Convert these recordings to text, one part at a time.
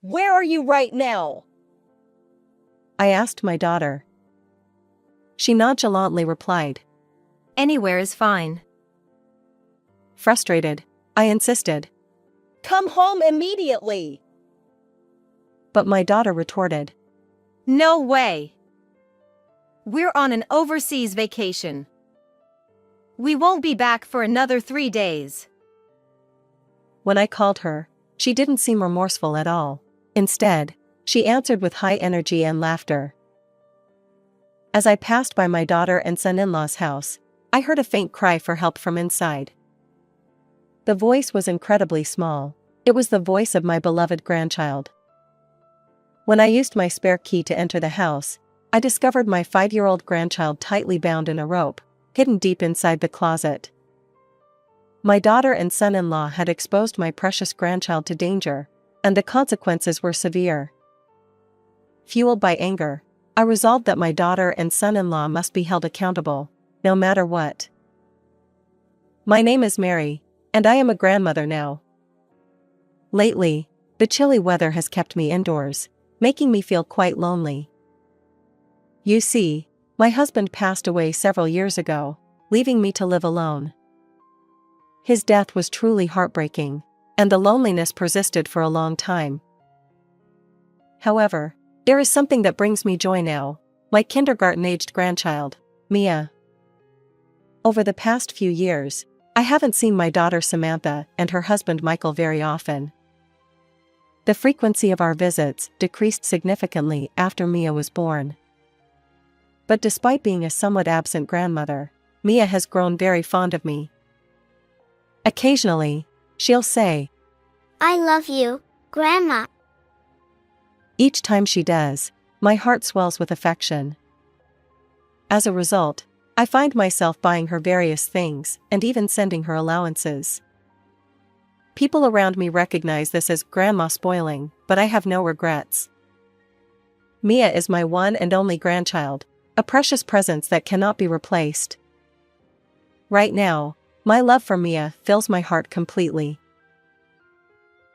Where are you right now? I asked my daughter. She nonchalantly replied. Anywhere is fine. Frustrated, I insisted. Come home immediately. But my daughter retorted. No way. We're on an overseas vacation. We won't be back for another 3 days. When I called her, she didn't seem remorseful at all. Instead, she answered with high energy and laughter. As I passed by my daughter and son-in-law's house, I heard a faint cry for help from inside. The voice was incredibly small. It was the voice of my beloved grandchild. When I used my spare key to enter the house, I discovered my 5-year-old grandchild tightly bound in a rope, hidden deep inside the closet. My daughter and son-in-law had exposed my precious grandchild to danger, and the consequences were severe. Fueled by anger, I resolved that my daughter and son-in-law must be held accountable, no matter what. My name is Mary, and I am a grandmother now. Lately, the chilly weather has kept me indoors, making me feel quite lonely. You see, my husband passed away several years ago, leaving me to live alone. His death was truly heartbreaking, and the loneliness persisted for a long time. However, there is something that brings me joy now, my kindergarten-aged grandchild, Mia. Over the past few years, I haven't seen my daughter Samantha and her husband Michael very often. The frequency of our visits decreased significantly after Mia was born. But despite being a somewhat absent grandmother, Mia has grown very fond of me. Occasionally, she'll say, I love you, Grandma. Each time she does, my heart swells with affection. As a result, I find myself buying her various things and even sending her allowances. People around me recognize this as grandma spoiling, but I have no regrets. Mia is my one and only grandchild, a precious presence that cannot be replaced. Right now, my love for Mia fills my heart completely.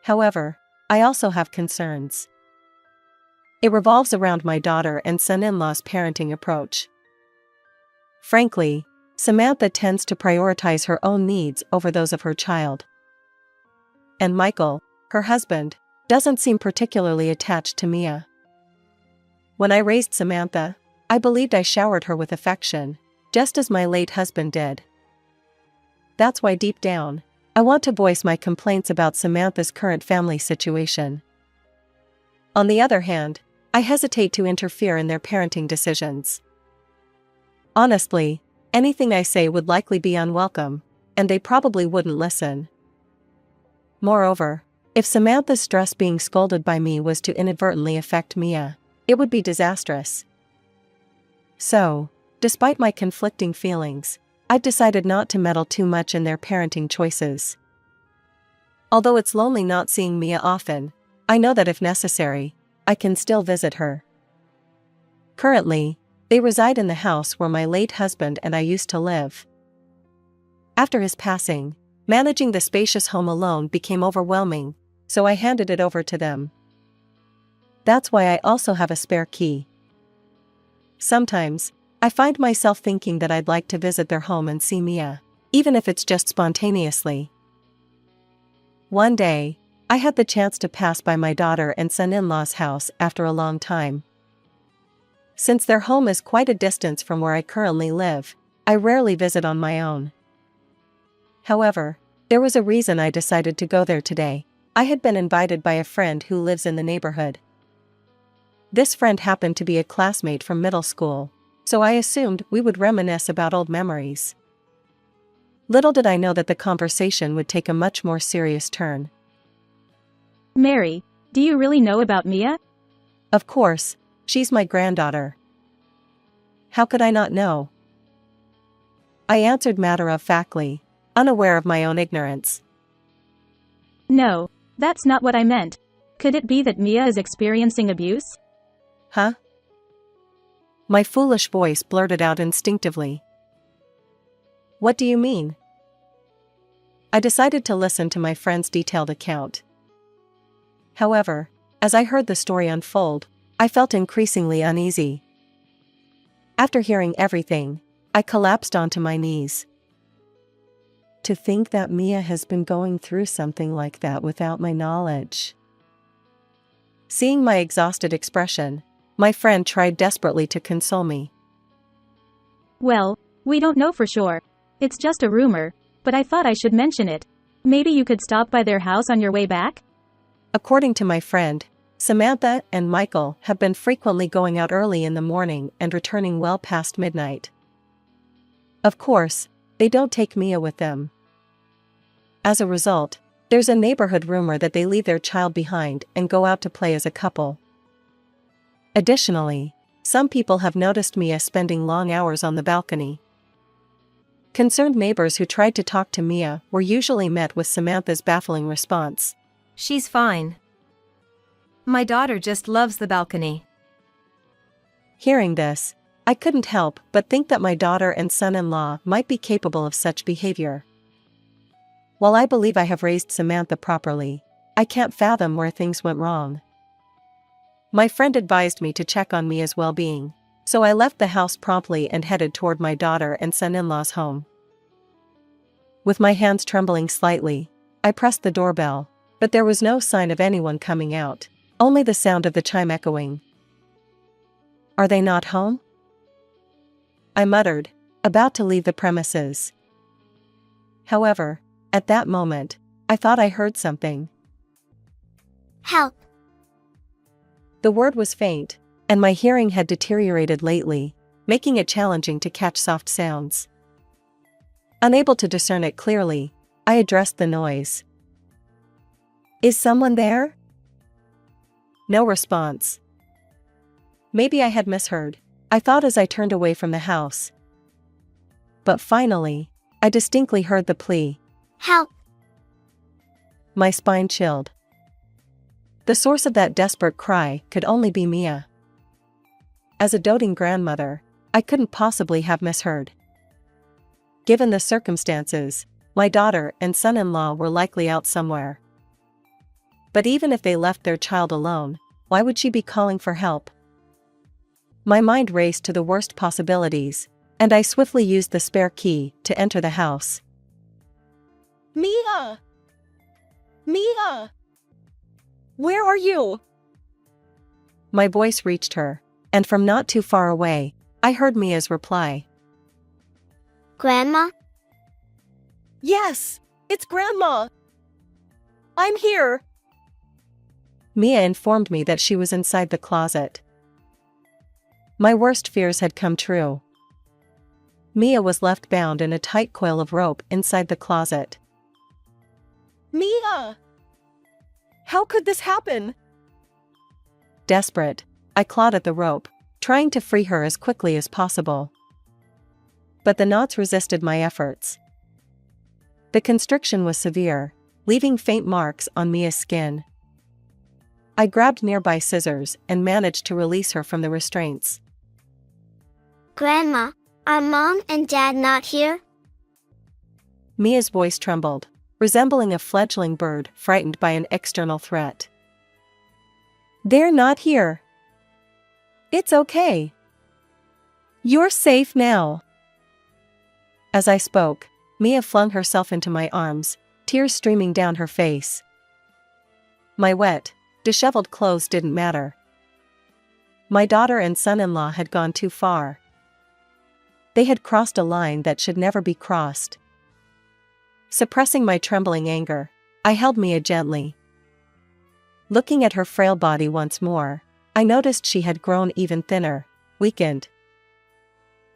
However, I also have concerns. It revolves around my daughter and son-in-law's parenting approach. Frankly, Samantha tends to prioritize her own needs over those of her child. And Michael, her husband, doesn't seem particularly attached to Mia. When I raised Samantha, I believed I showered her with affection, just as my late husband did. That's why deep down, I want to voice my complaints about Samantha's current family situation. On the other hand, I hesitate to interfere in their parenting decisions. Honestly, anything I say would likely be unwelcome, and they probably wouldn't listen. Moreover, if Samantha's stress being scolded by me was to inadvertently affect Mia, it would be disastrous. So, despite my conflicting feelings, I've decided not to meddle too much in their parenting choices. Although it's lonely not seeing Mia often, I know that if necessary, I can still visit her. Currently, they reside in the house where my late husband and I used to live. After his passing, managing the spacious home alone became overwhelming, so I handed it over to them. That's why I also have a spare key. Sometimes, I find myself thinking that I'd like to visit their home and see Mia, even if it's just spontaneously. One day, I had the chance to pass by my daughter and son-in-law's house after a long time. Since their home is quite a distance from where I currently live, I rarely visit on my own. However, there was a reason I decided to go there today. I had been invited by a friend who lives in the neighborhood. This friend happened to be a classmate from middle school, so I assumed we would reminisce about old memories. Little did I know that the conversation would take a much more serious turn. Mary, do you really know about Mia? Of course, she's my granddaughter. How could I not know? I answered matter-of-factly, unaware of my own ignorance. No, that's not what I meant. Could it be that Mia is experiencing abuse? Huh? My foolish voice blurted out instinctively. What do you mean? I decided to listen to my friend's detailed account. However, As I heard the story unfold, I felt increasingly uneasy. After hearing everything, I collapsed onto my knees. To think that Mia has been going through something like that without my knowledge. Seeing my exhausted expression, my friend tried desperately to console me. Well, we don't know for sure. It's just a rumor, but I thought I should mention it. Maybe you could stop by their house on your way back? According to my friend, Samantha and Michael have been frequently going out early in the morning and returning well past midnight. Of course, they don't take Mia with them. As a result, there's a neighborhood rumor that they leave their child behind and go out to play as a couple. Additionally, some people have noticed Mia spending long hours on the balcony. Concerned neighbors who tried to talk to Mia were usually met with Samantha's baffling response. She's fine. My daughter just loves the balcony. Hearing this, I couldn't help but think that my daughter and son-in-law might be capable of such behavior. While I believe I have raised Samantha properly, I can't fathom where things went wrong. My friend advised me to check on Mia's well-being, so I left the house promptly and headed toward my daughter and son-in-law's home. With my hands trembling slightly, I pressed the doorbell, but there was no sign of anyone coming out, only the sound of the chime echoing. Are they not home? I muttered, about to leave the premises. However, at that moment, I thought I heard something. Help! The word was faint, and my hearing had deteriorated lately, making it challenging to catch soft sounds. Unable to discern it clearly, I addressed the noise. Is someone there? No response. Maybe I had misheard, I thought as I turned away from the house. But finally, I distinctly heard the plea. Help! My spine chilled. The source of that desperate cry could only be Mia. As a doting grandmother, I couldn't possibly have misheard. Given the circumstances, my daughter and son-in-law were likely out somewhere. But even if they left their child alone, why would she be calling for help? My mind raced to the worst possibilities, and I swiftly used the spare key to enter the house. Mia! Mia! Where are you? My voice reached her, and from not too far away, I heard Mia's reply. Grandma? Yes, it's Grandma. I'm here. Mia informed me that she was inside the closet. My worst fears had come true. Mia was left bound in a tight coil of rope inside the closet. Mia! How could this happen? Desperate, I clawed at the rope, trying to free her as quickly as possible. But the knots resisted my efforts. The constriction was severe, leaving faint marks on Mia's skin. I grabbed nearby scissors and managed to release her from the restraints. Grandma, are Mom and Dad not here? Mia's voice trembled, resembling a fledgling bird frightened by an external threat. They're not here. It's okay. You're safe now. As I spoke, Mia flung herself into my arms, tears streaming down her face. My wet, disheveled clothes didn't matter. My daughter and son-in-law had gone too far. They had crossed a line that should never be crossed. Suppressing my trembling anger, I held Mia gently. Looking at her frail body once more, I noticed she had grown even thinner, weakened.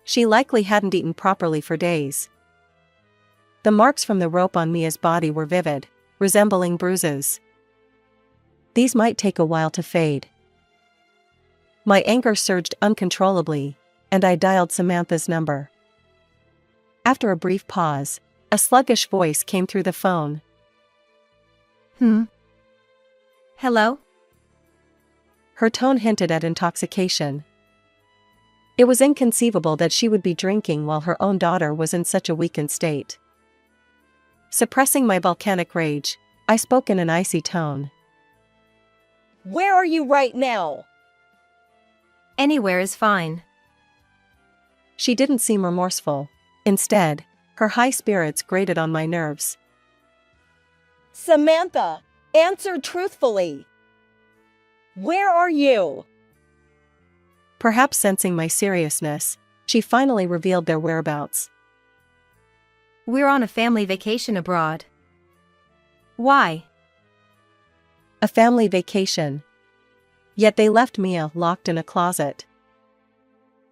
She likely hadn't eaten properly for days. The marks from the rope on Mia's body were vivid, resembling bruises. These might take a while to fade. My anger surged uncontrollably, and I dialed Samantha's number. After a brief pause, a sluggish voice came through the phone. Hello? Her tone hinted at intoxication. It was inconceivable that she would be drinking while her own daughter was in such a weakened state. Suppressing my volcanic rage, I spoke in an icy tone. Where are you right now? Anywhere is fine. She didn't seem remorseful. Instead, her high spirits grated on my nerves. Samantha, answer truthfully. Where are you? Perhaps sensing my seriousness, she finally revealed their whereabouts. We're on a family vacation abroad. Why? A family vacation. Yet they left Mia locked in a closet.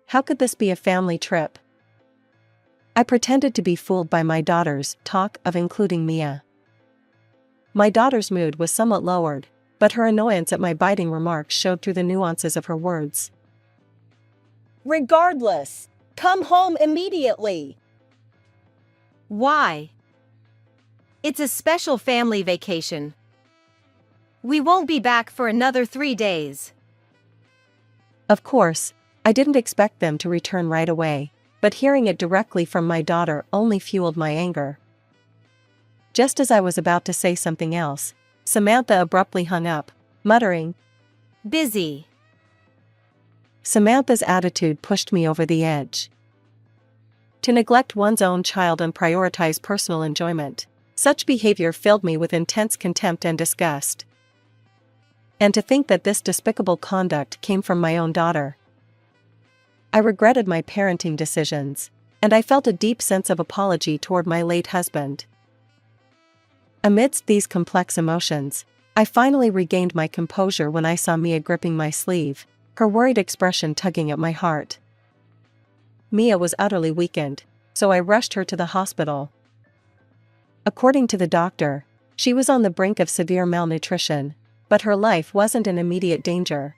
How could this be a family trip? I pretended to be fooled by my daughter's talk of including Mia. My daughter's mood was somewhat lowered, but her annoyance at my biting remarks showed through the nuances of her words. Regardless, come home immediately. Why? It's a special family vacation. We won't be back for another 3 days. Of course, I didn't expect them to return right away, but hearing it directly from my daughter only fueled my anger. Just as I was about to say something else, Samantha abruptly hung up, muttering, Busy. Samantha's attitude pushed me over the edge. To neglect one's own child and prioritize personal enjoyment, such behavior filled me with intense contempt and disgust. And to think that this despicable conduct came from my own daughter. I regretted my parenting decisions, and I felt a deep sense of apology toward my late husband. Amidst these complex emotions, I finally regained my composure when I saw Mia gripping my sleeve, her worried expression tugging at my heart. Mia was utterly weakened, so I rushed her to the hospital. According to the doctor, she was on the brink of severe malnutrition, but her life wasn't in immediate danger.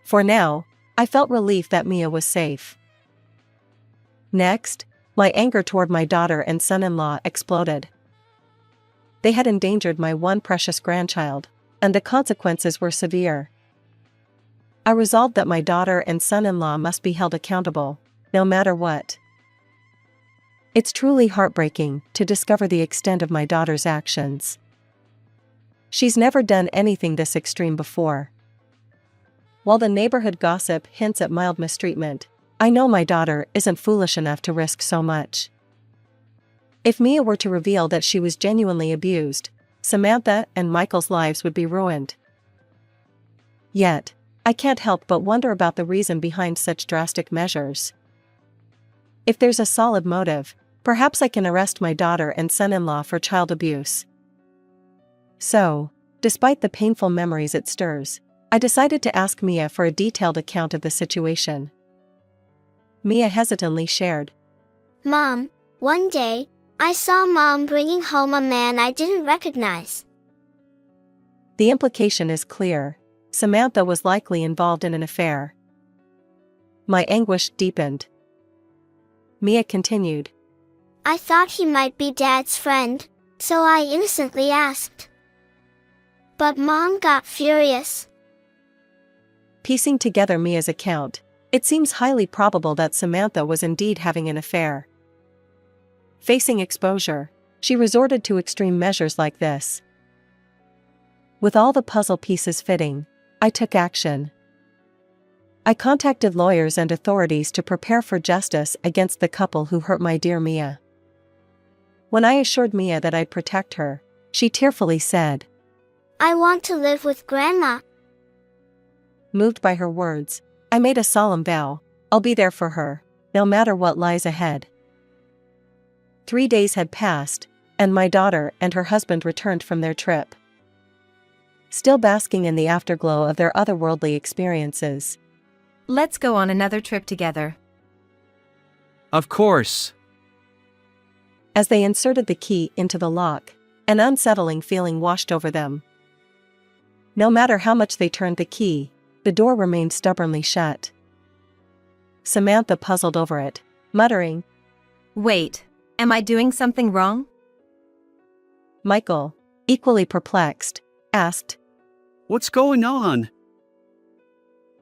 For now, I felt relief that Mia was safe. Next, my anger toward my daughter and son-in-law exploded. They had endangered my one precious grandchild, and the consequences were severe. I resolved that my daughter and son-in-law must be held accountable, no matter what. It's truly heartbreaking to discover the extent of my daughter's actions. She's never done anything this extreme before. While the neighborhood gossip hints at mild mistreatment, I know my daughter isn't foolish enough to risk so much. If Mia were to reveal that she was genuinely abused, Samantha and Michael's lives would be ruined. Yet, I can't help but wonder about the reason behind such drastic measures. If there's a solid motive, perhaps I can arrest my daughter and son-in-law for child abuse. So, despite the painful memories it stirs, I decided to ask Mia for a detailed account of the situation. Mia hesitantly shared. Mom, one day, I saw Mom bringing home a man I didn't recognize. The implication is clear. Samantha was likely involved in an affair. My anguish deepened. Mia continued. I thought he might be Dad's friend, so I innocently asked. But Mom got furious. Piecing together Mia's account, it seems highly probable that Samantha was indeed having an affair. Facing exposure, she resorted to extreme measures like this. With all the puzzle pieces fitting, I took action. I contacted lawyers and authorities to prepare for justice against the couple who hurt my dear Mia. When I assured Mia that I'd protect her, she tearfully said, I want to live with Grandma. Moved by her words, I made a solemn vow, I'll be there for her, no matter what lies ahead. 3 days had passed, and my daughter and her husband returned from their trip. Still basking in the afterglow of their otherworldly experiences. Let's go on another trip together. Of course. As they inserted the key into the lock, an unsettling feeling washed over them. No matter how much they turned the key, the door remained stubbornly shut. Samantha puzzled over it, muttering, Wait, am I doing something wrong? Michael, equally perplexed, asked. What's going on?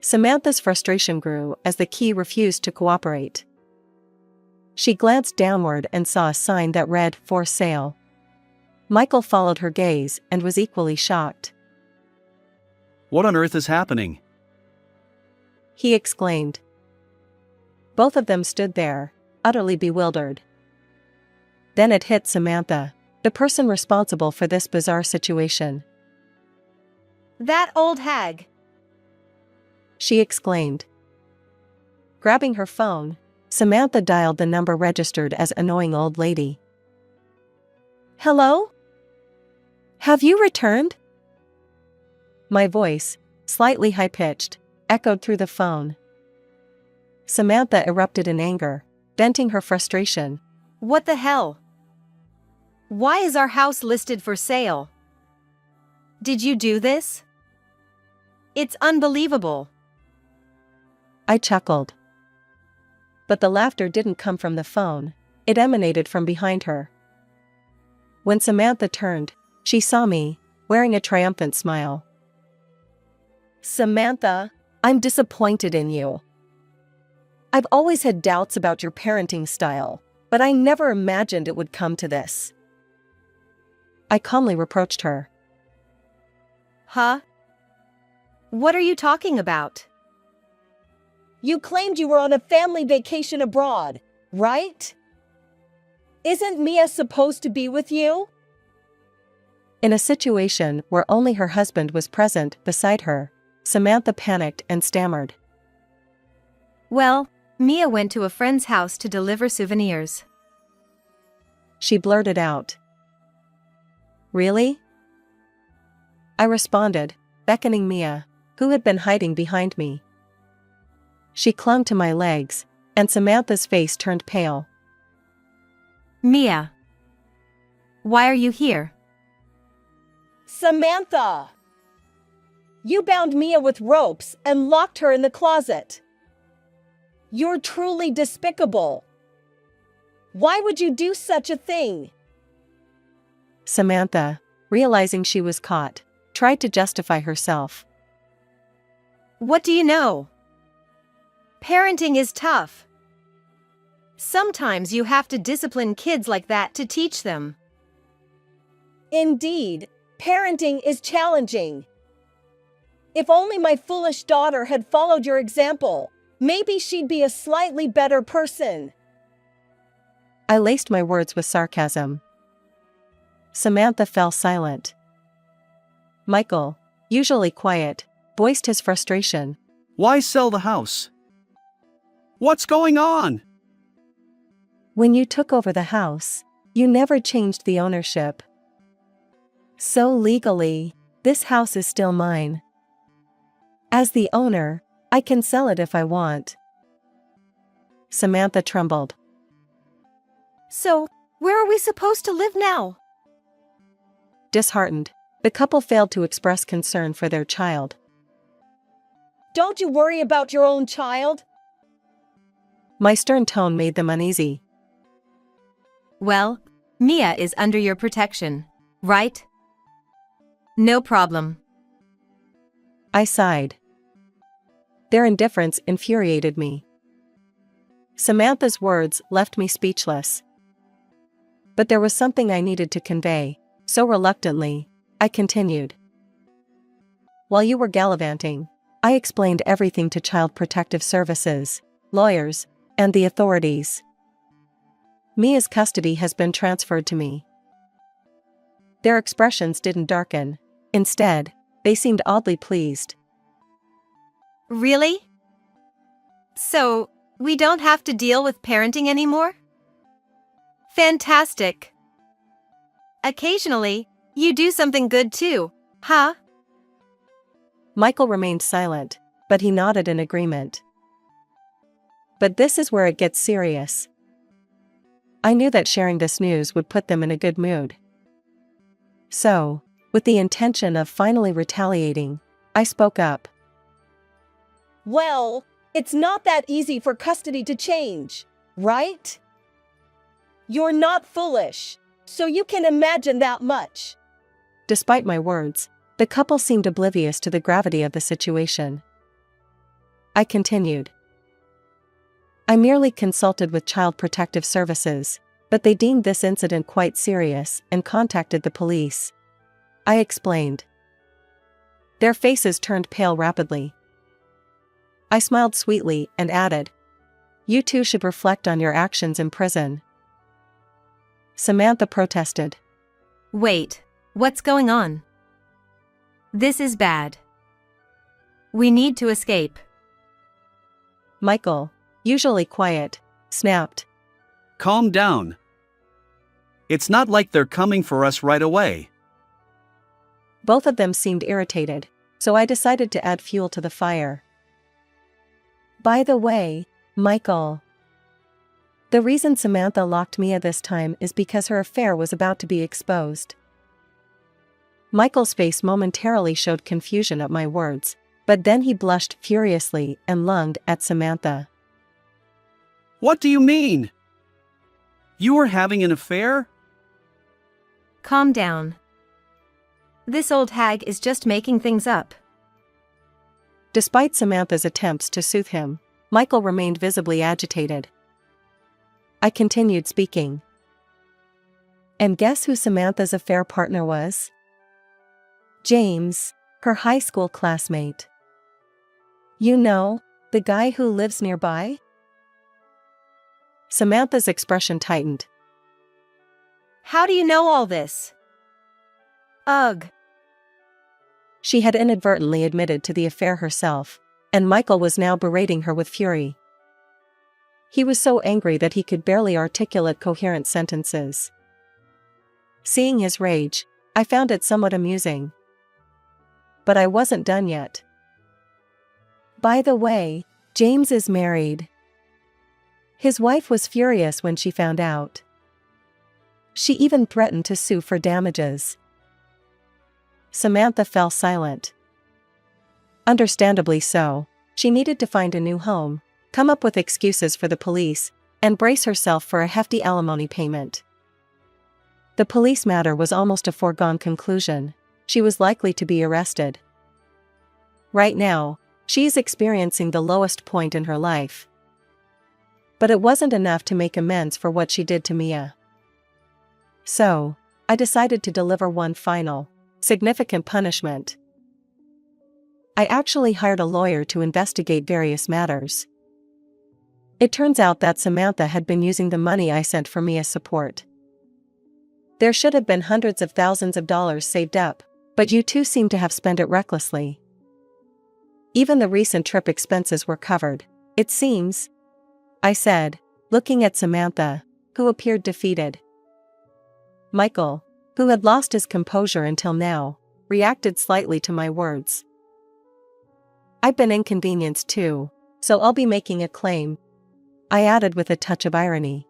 Samantha's frustration grew as the key refused to cooperate. She glanced downward and saw a sign that read, For Sale. Michael followed her gaze and was equally shocked. What on earth is happening? He exclaimed. Both of them stood there, utterly bewildered. Then it hit Samantha, the person responsible for this bizarre situation. That old hag. She exclaimed. Grabbing her phone, Samantha dialed the number registered as annoying old lady. Hello? Have you returned? My voice, slightly high-pitched, echoed through the phone. Samantha erupted in anger, venting her frustration. What the hell? Why is our house listed for sale? Did you do this? It's unbelievable. I chuckled. But the laughter didn't come from the phone, it emanated from behind her. When Samantha turned, she saw me, wearing a triumphant smile. Samantha, I'm disappointed in you. I've always had doubts about your parenting style, but I never imagined it would come to this. I calmly reproached her. Huh? What are you talking about? You claimed you were on a family vacation abroad, right? Isn't Mia supposed to be with you? In a situation where only her husband was present beside her, Samantha panicked and stammered. Well, Mia went to a friend's house to deliver souvenirs. She blurted out. Really? I responded, beckoning Mia, who had been hiding behind me. She clung to my legs, and Samantha's face turned pale. Mia. Why are you here? Samantha! You bound Mia with ropes and locked her in the closet. You're truly despicable. Why would you do such a thing? Samantha, realizing she was caught, tried to justify herself. What do you know? Parenting is tough. Sometimes you have to discipline kids like that to teach them. Indeed, parenting is challenging. If only my foolish daughter had followed your example, maybe she'd be a slightly better person. I laced my words with sarcasm. Samantha fell silent. Michael, usually quiet, voiced his frustration. Why sell the house? What's going on? When you took over the house, you never changed the ownership. So legally, this house is still mine. As the owner, I can sell it if I want. Samantha trembled. So, where are we supposed to live now? Disheartened, the couple failed to express concern for their child. Don't you worry about your own child? My stern tone made them uneasy. Well, Mia is under your protection, right? No problem. I sighed. Their indifference infuriated me. Samantha's words left me speechless. But there was something I needed to convey, so reluctantly, I continued. While you were gallivanting, I explained everything to Child Protective Services, lawyers, and the authorities. Mia's custody has been transferred to me. Their expressions didn't darken. Instead, they seemed oddly pleased. Really? So, we don't have to deal with parenting anymore? Fantastic. Occasionally, you do something good too, huh? Michael remained silent, but he nodded in agreement. But this is where it gets serious. I knew that sharing this news would put them in a good mood. So, with the intention of finally retaliating, I spoke up. Well, it's not that easy for custody to change, right? You're not foolish, so you can imagine that much. Despite my words, the couple seemed oblivious to the gravity of the situation. I continued. I merely consulted with Child Protective Services, but they deemed this incident quite serious and contacted the police. I explained. Their faces turned pale rapidly. I smiled sweetly and added, "You two should reflect on your actions in prison." Samantha protested. Wait, what's going on? This is bad. We need to escape. Michael, usually quiet, snapped. Calm down. It's not like they're coming for us right away. Both of them seemed irritated, so I decided to add fuel to the fire. By the way, Michael. The reason Samantha locked Mia this time is because her affair was about to be exposed. Michael's face momentarily showed confusion at my words, but then he blushed furiously and lunged at Samantha. What do you mean? You were having an affair? Calm down. This old hag is just making things up. Despite Samantha's attempts to soothe him, Michael remained visibly agitated. I continued speaking. And guess who Samantha's affair partner was? James, her high school classmate. You know, the guy who lives nearby? Samantha's expression tightened. How do you know all this? Ugh. She had inadvertently admitted to the affair herself, and Michael was now berating her with fury. He was so angry that he could barely articulate coherent sentences. Seeing his rage, I found it somewhat amusing. But I wasn't done yet. By the way, James is married. His wife was furious when she found out. She even threatened to sue for damages. Samantha fell silent. Understandably so, she needed to find a new home, come up with excuses for the police, and brace herself for a hefty alimony payment. The police matter was almost a foregone conclusion. She was likely to be arrested. Right now, she is experiencing the lowest point in her life. But it wasn't enough to make amends for what she did to Mia. So, I decided to deliver one final, significant punishment. I actually hired a lawyer to investigate various matters. It turns out that Samantha had been using the money I sent for Mia's support. There should have been hundreds of thousands of dollars saved up, but you two seem to have spent it recklessly. Even the recent trip expenses were covered, it seems, I said, looking at Samantha, who appeared defeated. Michael, who had lost his composure until now, reacted slightly to my words. I've been inconvenienced too, so I'll be making a claim, I added with a touch of irony.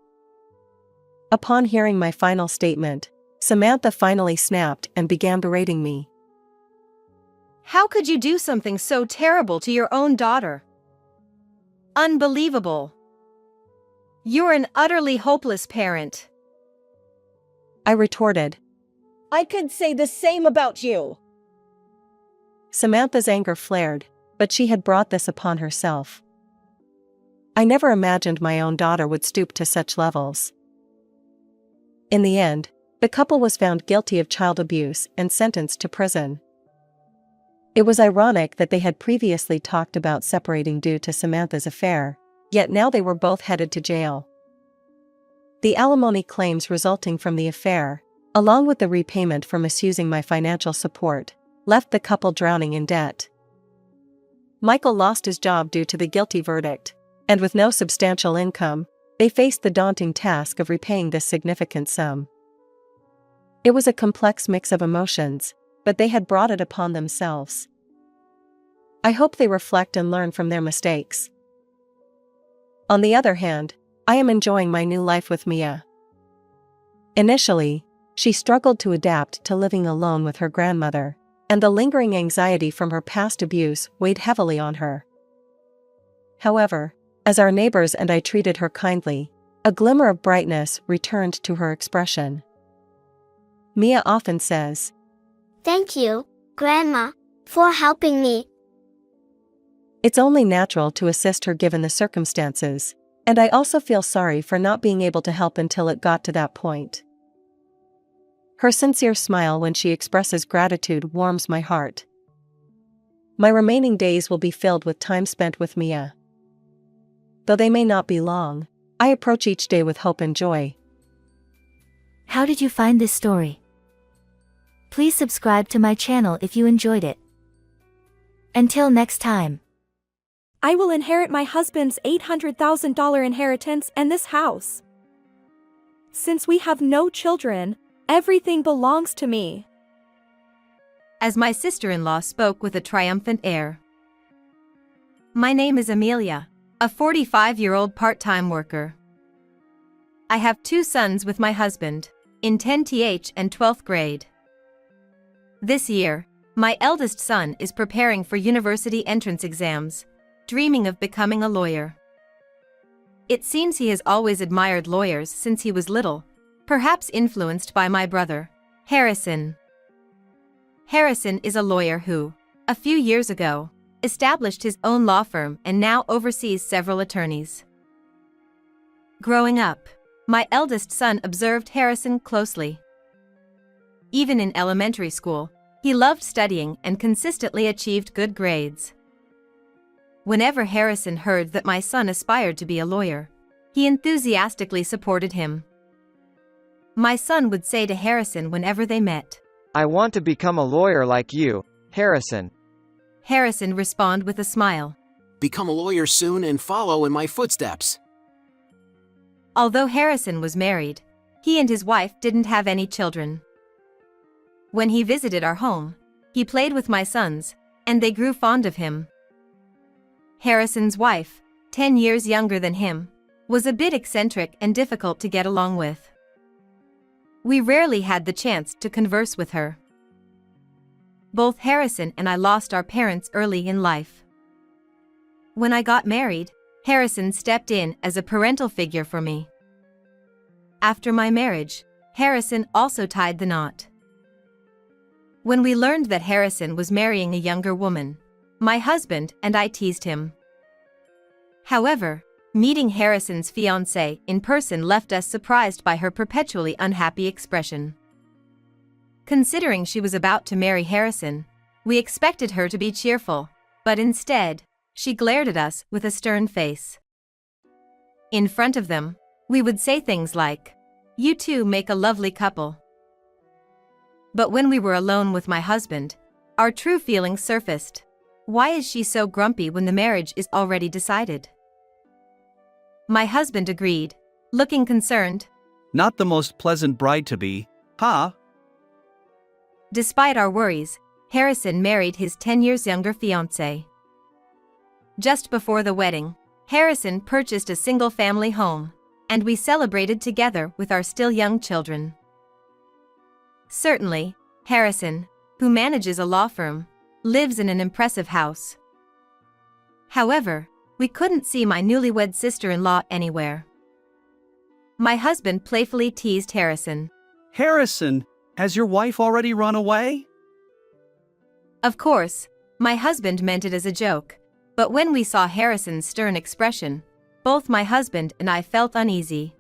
Upon hearing my final statement, Samantha finally snapped and began berating me. How could you do something so terrible to your own daughter? Unbelievable. You're an utterly hopeless parent. I retorted. I could say the same about you. Samantha's anger flared, but she had brought this upon herself. I never imagined my own daughter would stoop to such levels. In the end, the couple was found guilty of child abuse and sentenced to prison. It was ironic that they had previously talked about separating due to Samantha's affair, yet now they were both headed to jail. The alimony claims resulting from the affair, along with the repayment for misusing my financial support, left the couple drowning in debt. Michael lost his job due to the guilty verdict, and with no substantial income, they faced the daunting task of repaying this significant sum. It was a complex mix of emotions, but they had brought it upon themselves. I hope they reflect and learn from their mistakes. On the other hand, I am enjoying my new life with Mia. Initially, she struggled to adapt to living alone with her grandmother, and the lingering anxiety from her past abuse weighed heavily on her. However, as our neighbors and I treated her kindly, a glimmer of brightness returned to her expression. Mia often says, Thank you, Grandma, for helping me. It's only natural to assist her given the circumstances, and I also feel sorry for not being able to help until it got to that point. Her sincere smile when she expresses gratitude warms my heart. My remaining days will be filled with time spent with Mia. Though they may not be long, I approach each day with hope and joy. How did you find this story? Please subscribe to my channel if you enjoyed it. Until next time. I will inherit my husband's $800,000 inheritance and this house. Since we have no children, everything belongs to me. As my sister-in-law spoke with a triumphant air. My name is Amelia, a 45-year-old part-time worker. I have 2 sons with my husband, in 10th and 12th grade. This year, my eldest son is preparing for university entrance exams, dreaming of becoming a lawyer. It seems he has always admired lawyers since he was little, perhaps influenced by my brother, Harrison. Harrison is a lawyer who, a few years ago, established his own law firm and now oversees several attorneys. Growing up, my eldest son observed Harrison closely. Even in elementary school, he loved studying and consistently achieved good grades. Whenever Harrison heard that my son aspired to be a lawyer, he enthusiastically supported him. My son would say to Harrison whenever they met, "I want to become a lawyer like you, Harrison." Harrison respond with a smile. "Become a lawyer soon and follow in my footsteps." Although Harrison was married, he and his wife didn't have any children. When he visited our home, he played with my sons, and they grew fond of him. Harrison's wife, 10 years younger than him, was a bit eccentric and difficult to get along with. We rarely had the chance to converse with her. Both Harrison and I lost our parents early in life. When I got married, Harrison stepped in as a parental figure for me. After my marriage, Harrison also tied the knot. When we learned that Harrison was marrying a younger woman, my husband and I teased him. However, meeting Harrison's fiancée in person left us surprised by her perpetually unhappy expression. Considering she was about to marry Harrison, we expected her to be cheerful, but instead, she glared at us with a stern face. In front of them, we would say things like, "You two make a lovely couple." But when we were alone with my husband, our true feelings surfaced. Why is she so grumpy when the marriage is already decided? My husband agreed, looking concerned. Not the most pleasant bride-to-be, huh? Despite our worries, Harrison married his 10 years younger fiancée. Just before the wedding, Harrison purchased a single-family home, and we celebrated together with our still young children. Certainly, Harrison, who manages a law firm, lives in an impressive house. However, we couldn't see my newlywed sister-in-law anywhere. My husband playfully teased Harrison. "Harrison, has your wife already run away?" Of course, my husband meant it as a joke, but when we saw Harrison's stern expression, both my husband and I felt uneasy.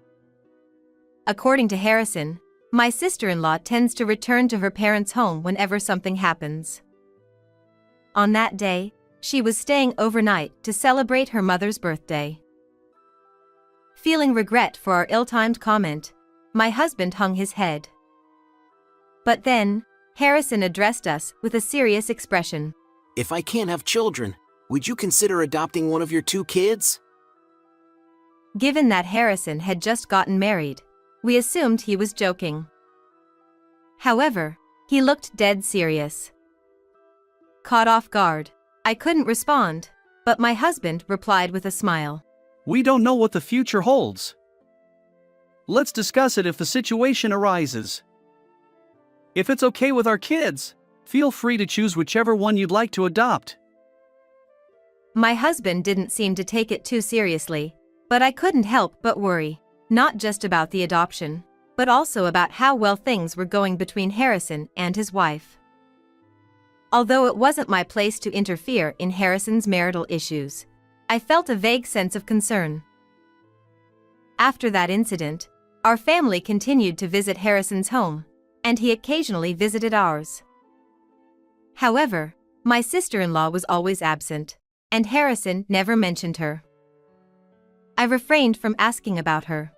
According to Harrison, my sister-in-law tends to return to her parents' home whenever something happens. On that day, she was staying overnight to celebrate her mother's birthday. Feeling regret for our ill-timed comment, my husband hung his head. But then, Harrison addressed us with a serious expression. "If I can't have children, would you consider adopting one of your 2 kids?" Given that Harrison had just gotten married, we assumed he was joking. However, he looked dead serious. Caught off guard, I couldn't respond, but my husband replied with a smile. "We don't know what the future holds. Let's discuss it if the situation arises. If it's okay with our kids, feel free to choose whichever one you'd like to adopt." My husband didn't seem to take it too seriously, but I couldn't help but worry, not just about the adoption, but also about how well things were going between Harrison and his wife. Although it wasn't my place to interfere in Harrison's marital issues, I felt a vague sense of concern. After that incident, our family continued to visit Harrison's home, and he occasionally visited ours. However, My sister-in-law was always absent, and Harrison never mentioned her. I refrained from asking about her.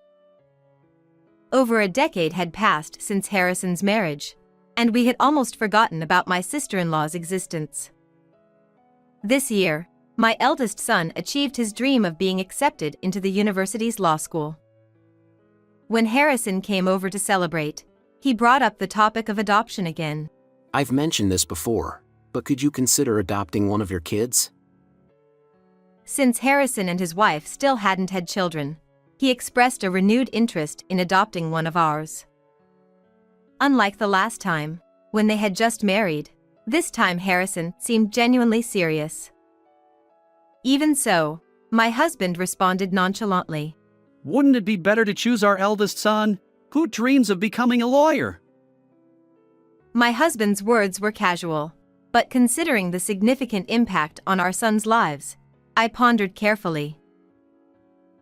Over a decade had passed since Harrison's marriage, and we had almost forgotten about my sister-in-law's existence. This year, my eldest son achieved his dream of being accepted into the university's law school. When Harrison came over to celebrate, he brought up the topic of adoption again. I've mentioned this before, but could you consider adopting one of your kids? Since Harrison and his wife still hadn't had children, he expressed a renewed interest in adopting one of ours. Unlike the last time, when they had just married, this time Harrison seemed genuinely serious. Even so, my husband responded nonchalantly. Wouldn't it be better to choose our eldest son, who dreams of becoming a lawyer? My husband's words were casual, but considering the significant impact on our sons' lives, I pondered carefully.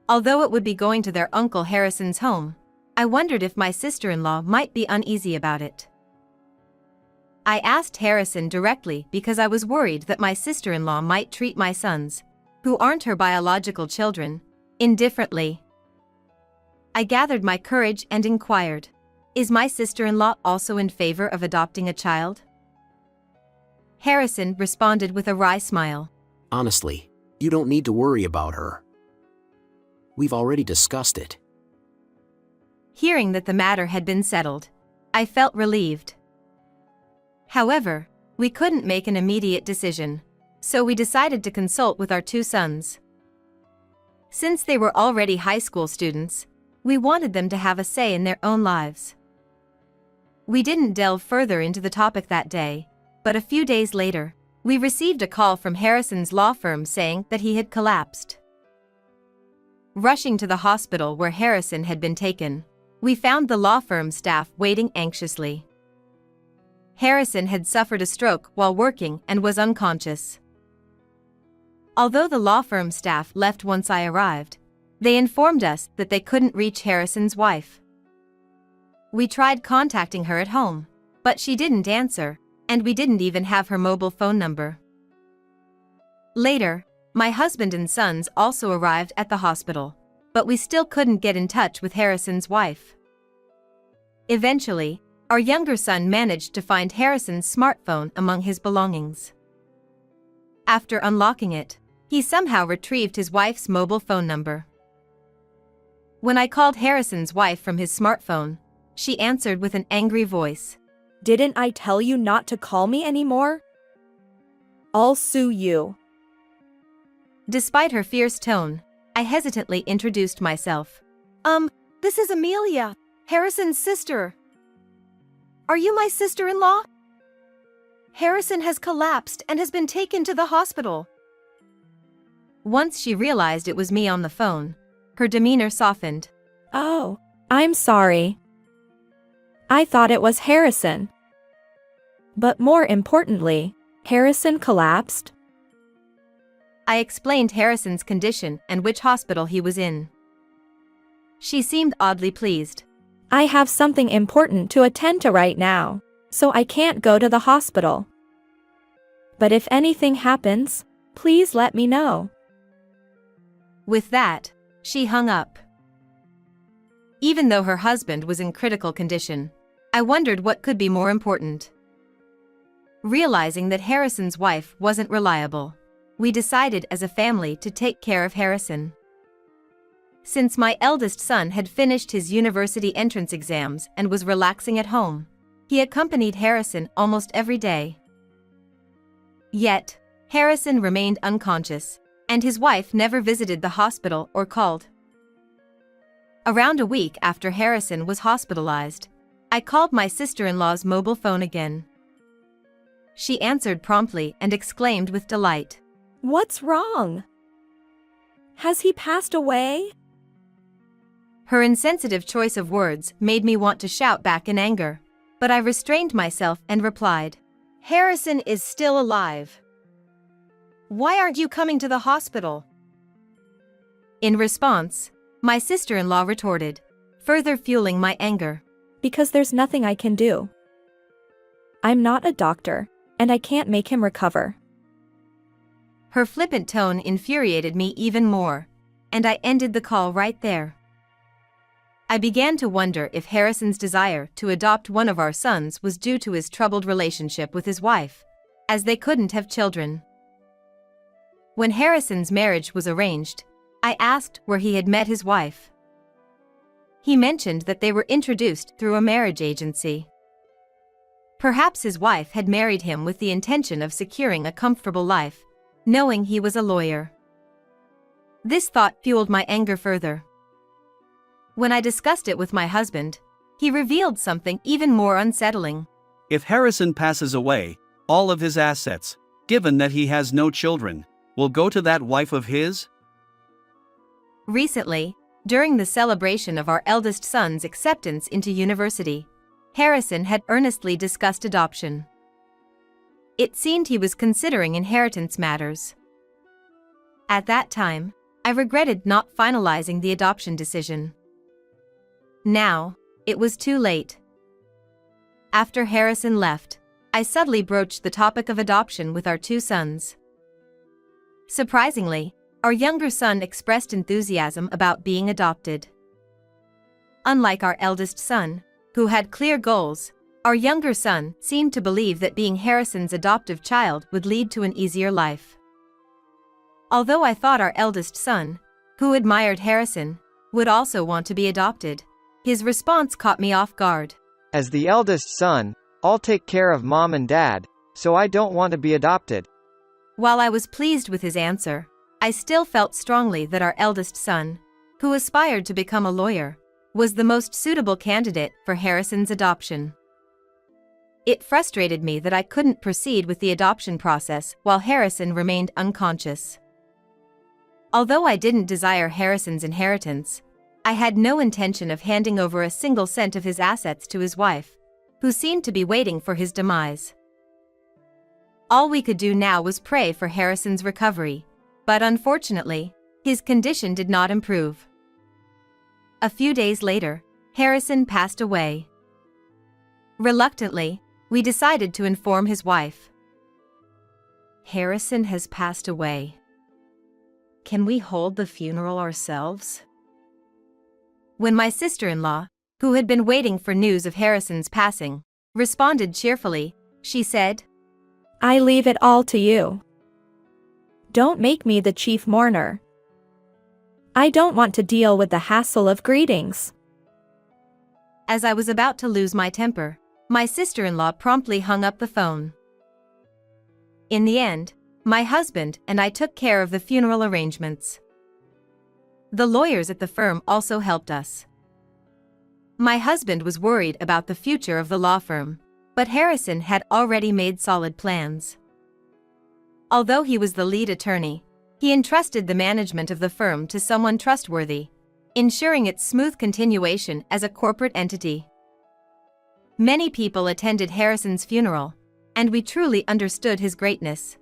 Although it would be going to their Uncle Harrison's home, I wondered if my sister-in-law might be uneasy about it. I asked Harrison directly because I was worried that my sister-in-law might treat my sons, who aren't her biological children, indifferently. I gathered my courage and inquired, "Is my sister-in-law also in favor of adopting a child?" Harrison responded with a wry smile. Honestly, you don't need to worry about her. We've already discussed it. Hearing that the matter had been settled, I felt relieved. However, we couldn't make an immediate decision, so we decided to consult with our two sons. Since they were already high school students, we wanted them to have a say in their own lives. We didn't delve further into the topic that day, but a few days later, we received a call from Harrison's law firm saying that he had collapsed. Rushing to the hospital where Harrison had been taken, we found the law firm staff waiting anxiously. Harrison had suffered a stroke while working and was unconscious. Although the law firm staff left once I arrived, they informed us that they couldn't reach Harrison's wife. We tried contacting her at home, but she didn't answer, and we didn't even have her mobile phone number. Later, my husband and sons also arrived at the hospital, but we still couldn't get in touch with Harrison's wife. Eventually, our younger son managed to find Harrison's smartphone among his belongings. After unlocking it, he somehow retrieved his wife's mobile phone number. When I called Harrison's wife from his smartphone, she answered with an angry voice. Didn't I tell you not to call me anymore? I'll sue you. Despite her fierce tone, I hesitantly introduced myself. This is Amelia, Harrison's sister. Are you my sister-in-law? Harrison has collapsed and has been taken to the hospital. Once she realized it was me on the phone, her demeanor softened. Oh, I'm sorry. I thought it was Harrison. But more importantly, Harrison collapsed? I explained Harrison's condition and which hospital he was in. She seemed oddly pleased. I have something important to attend to right now, so I can't go to the hospital. But if anything happens, please let me know. With that, she hung up. Even though her husband was in critical condition, I wondered what could be more important. Realizing that Harrison's wife wasn't reliable, we decided as a family to take care of Harrison. Since my eldest son had finished his university entrance exams and was relaxing at home, he accompanied Harrison almost every day. Yet, Harrison remained unconscious, and his wife never visited the hospital or called. Around a week after Harrison was hospitalized, I called my sister-in-law's mobile phone again. She answered promptly and exclaimed with delight. What's wrong? Has he passed away? Her insensitive choice of words made me want to shout back in anger, but I restrained myself and replied, Harrison is still alive. Why aren't you coming to the hospital? In response, my sister-in-law retorted, further fueling my anger. Because there's nothing I can do. I'm not a doctor, and I can't make him recover. Her flippant tone infuriated me even more, and I ended the call right there. I began to wonder if Harrison's desire to adopt one of our sons was due to his troubled relationship with his wife, as they couldn't have children. When Harrison's marriage was arranged, I asked where he had met his wife. He mentioned that they were introduced through a marriage agency. Perhaps his wife had married him with the intention of securing a comfortable life, knowing he was a lawyer. This thought fueled my anger further. When I discussed it with my husband, he revealed something even more unsettling. If Harrison passes away, all of his assets, given that he has no children, will go to that wife of his? Recently, during the celebration of our eldest son's acceptance into university, Harrison had earnestly discussed adoption. It seemed he was considering inheritance matters. At that time, I regretted not finalizing the adoption decision. Now, it was too late. After Harrison left, I subtly broached the topic of adoption with our two sons. Surprisingly, our younger son expressed enthusiasm about being adopted. Unlike our eldest son, who had clear goals, our younger son seemed to believe that being Harrison's adoptive child would lead to an easier life. Although I thought our eldest son, who admired Harrison, would also want to be adopted, his response caught me off guard. As the eldest son, I'll take care of mom and dad, so I don't want to be adopted. While I was pleased with his answer, I still felt strongly that our eldest son, who aspired to become a lawyer, was the most suitable candidate for Harrison's adoption. It frustrated me that I couldn't proceed with the adoption process while Harrison remained unconscious. Although I didn't desire Harrison's inheritance, I had no intention of handing over a single cent of his assets to his wife, who seemed to be waiting for his demise. All we could do now was pray for Harrison's recovery, but unfortunately, his condition did not improve. A few days later, Harrison passed away. Reluctantly, we decided to inform his wife. Harrison has passed away. Can we hold the funeral ourselves? When my sister-in-law, who had been waiting for news of Harrison's passing, responded cheerfully, she said, I leave it all to you. Don't make me the chief mourner. I don't want to deal with the hassle of greetings. As I was about to lose my temper, my sister-in-law promptly hung up the phone. In the end, my husband and I took care of the funeral arrangements. The lawyers at the firm also helped us. My husband was worried about the future of the law firm, but Harrison had already made solid plans. Although he was the lead attorney, he entrusted the management of the firm to someone trustworthy, ensuring its smooth continuation as a corporate entity. Many people attended Harrison's funeral, and we truly understood his greatness.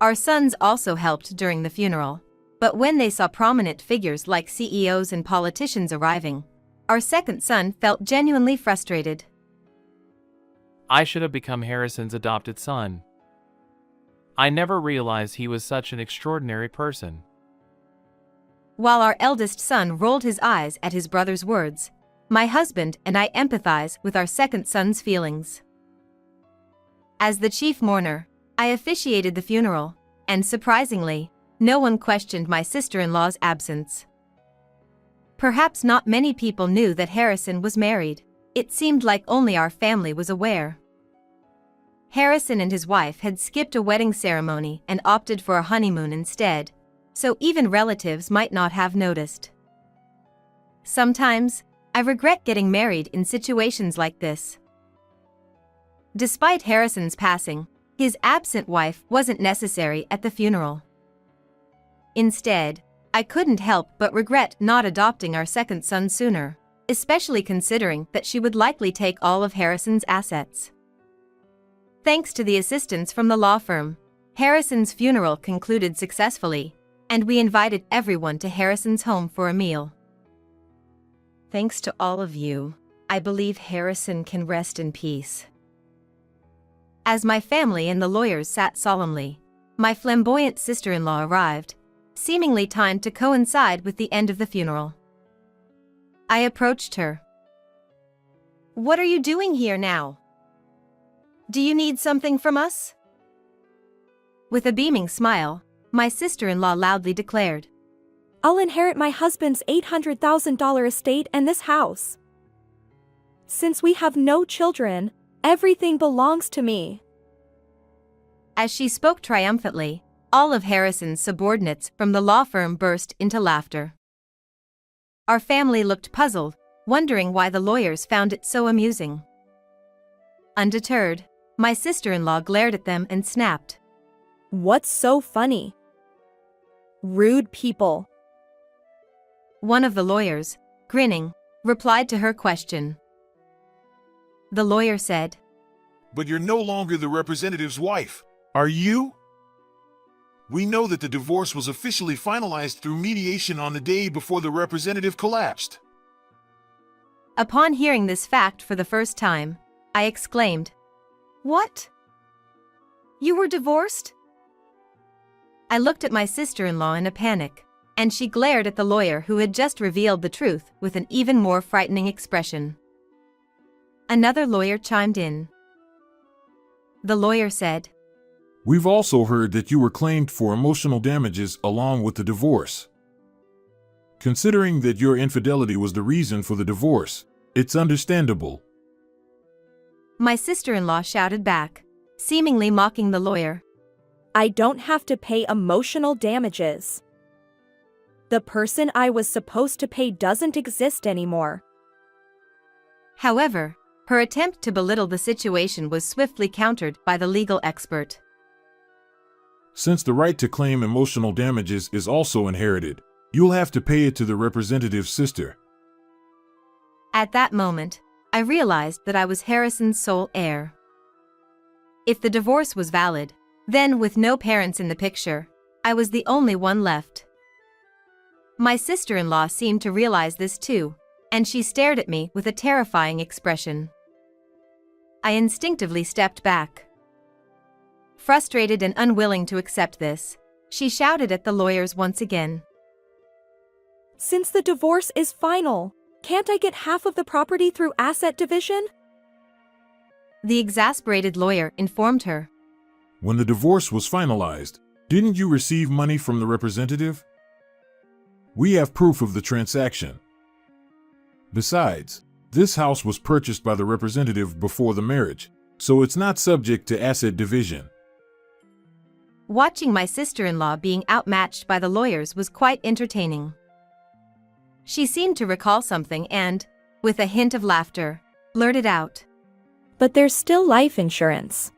Our sons also helped during the funeral, but when they saw prominent figures like CEOs and politicians arriving, our second son felt genuinely frustrated. I should have become Harrison's adopted son. I never realized he was such an extraordinary person. While our eldest son rolled his eyes at his brother's words, my husband and I empathize with our second son's feelings. As the chief mourner, I officiated the funeral, and surprisingly, no one questioned my sister-in-law's absence. Perhaps not many people knew that Harrison was married. It seemed like only our family was aware. Harrison and his wife had skipped a wedding ceremony and opted for a honeymoon instead, so even relatives might not have noticed. Sometimes, I regret getting married in situations like this. Despite Harrison's passing, his absent wife wasn't necessary at the funeral. Instead, I couldn't help but regret not adopting our second son sooner, especially considering that she would likely take all of Harrison's assets. Thanks to the assistance from the law firm, Harrison's funeral concluded successfully, and we invited everyone to Harrison's home for a meal. Thanks to all of you, I believe Harrison can rest in peace. As my family and the lawyers sat solemnly, my flamboyant sister-in-law arrived, seemingly timed to coincide with the end of the funeral. I approached her. "What are you doing here now? Do you need something from us?" With a beaming smile, my sister-in-law loudly declared, I'll inherit my husband's $800,000 estate and this house. Since we have no children, everything belongs to me. As she spoke triumphantly, all of Harrison's subordinates from the law firm burst into laughter. Our family looked puzzled, wondering why the lawyers found it so amusing. Undeterred, my sister-in-law glared at them and snapped, What's so funny? Rude people. One of the lawyers, grinning, replied to her question. The lawyer said, "But you're no longer the representative's wife, are you? We know that the divorce was officially finalized through mediation on the day before the representative collapsed." Upon hearing this fact for the first time, I exclaimed, "What? You were divorced?" I looked at my sister-in-law in a panic, and she glared at the lawyer who had just revealed the truth with an even more frightening expression. Another lawyer chimed in. The lawyer said, "We've also heard that you were claimed for emotional damages along with the divorce. Considering that your infidelity was the reason for the divorce, it's understandable." My sister-in-law shouted back, seemingly mocking the lawyer, I don't have to pay emotional damages. The person I was supposed to pay doesn't exist anymore. However, her attempt to belittle the situation was swiftly countered by the legal expert. Since the right to claim emotional damages is also inherited, you'll have to pay it to the representative's sister. At that moment, I realized that I was Harrison's sole heir. If the divorce was valid, then with no parents in the picture, I was the only one left. My sister-in-law seemed to realize this too, and she stared at me with a terrifying expression. I instinctively stepped back. Frustrated and unwilling to accept this, she shouted at the lawyers once again. Since the divorce is final, can't I get half of the property through asset division? The exasperated lawyer informed her. When the divorce was finalized, didn't you receive money from the representative? We have proof of the transaction. Besides, this house was purchased by the representative before the marriage, so it's not subject to asset division. Watching my sister-in-law being outmatched by the lawyers was quite entertaining. She seemed to recall something and, with a hint of laughter, blurted out, But there's still life insurance.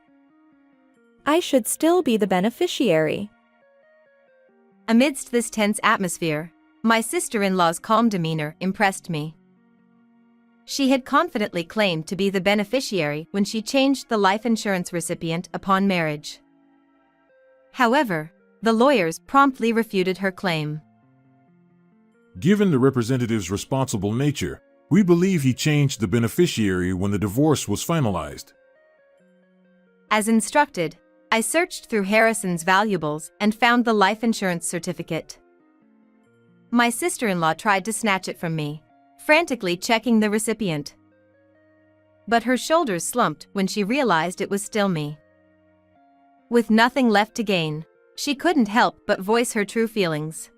I should still be the beneficiary. Amidst this tense atmosphere, my sister-in-law's calm demeanor impressed me. She had confidently claimed to be the beneficiary when she changed the life insurance recipient upon marriage. However, the lawyers promptly refuted her claim. Given the representative's responsible nature, we believe he changed the beneficiary when the divorce was finalized. As instructed, I searched through Harrison's valuables and found the life insurance certificate. My sister-in-law tried to snatch it from me, frantically checking the recipient. But her shoulders slumped when she realized it was still me. With nothing left to gain, she couldn't help but voice her true feelings.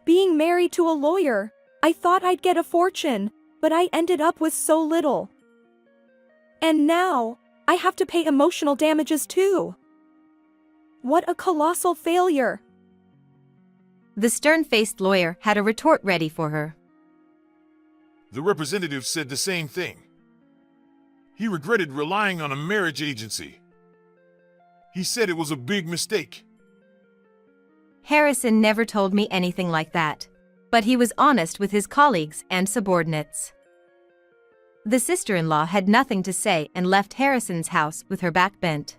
Being married to a lawyer, I thought I'd get a fortune, but I ended up with so little. And now, I have to pay emotional damages too. What a colossal failure. The stern-faced lawyer had a retort ready for her. The representative said the same thing. He regretted relying on a marriage agency. He said it was a big mistake. Harrison never told me anything like that, but he was honest with his colleagues and subordinates. The sister-in-law had nothing to say and left Harrison's house with her back bent.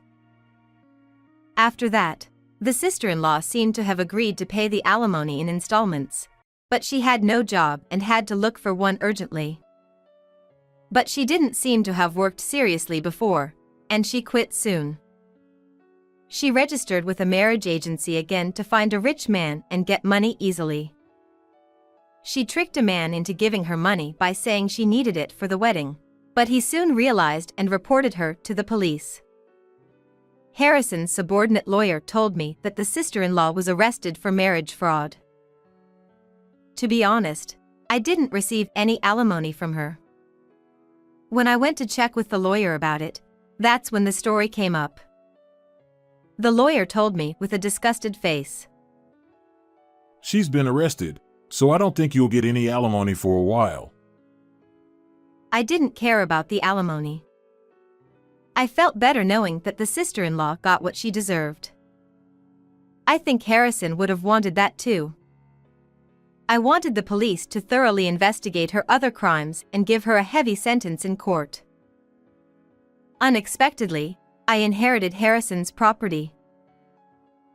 After that, the sister-in-law seemed to have agreed to pay the alimony in installments, but she had no job and had to look for one urgently. But she didn't seem to have worked seriously before, and she quit soon. She registered with a marriage agency again to find a rich man and get money easily. She tricked a man into giving her money by saying she needed it for the wedding, but he soon realized and reported her to the police. Harrison's subordinate lawyer told me that the sister-in-law was arrested for marriage fraud. To be honest, I didn't receive any alimony from her. When I went to check with the lawyer about it, that's when the story came up. The lawyer told me with a disgusted face, She's been arrested, so I don't think you'll get any alimony for a while. I didn't care about the alimony. I felt better knowing that the sister-in-law got what she deserved. I think Harrison would have wanted that too. I wanted the police to thoroughly investigate her other crimes and give her a heavy sentence in court. Unexpectedly, I inherited Harrison's property.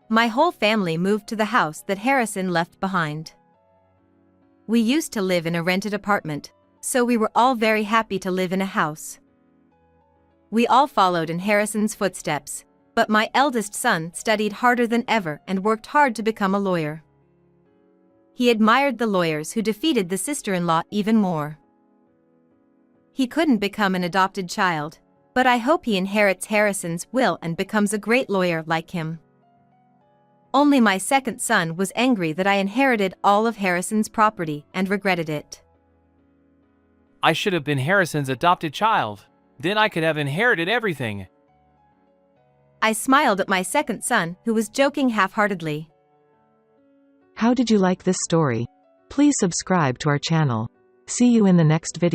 My whole family moved to the house that Harrison left behind. We used to live in a rented apartment, so we were all very happy to live in a house. We all followed in Harrison's footsteps, but my eldest son studied harder than ever and worked hard to become a lawyer. He admired the lawyers who defeated the sister-in-law even more. He couldn't become an adopted child, but I hope he inherits Harrison's will and becomes a great lawyer like him. Only my second son was angry that I inherited all of Harrison's property and regretted it. I should have been Harrison's adopted child. Then I could have inherited everything. I smiled at my second son, who was joking half-heartedly. How did you like this story? Please subscribe to our channel. See you in the next video.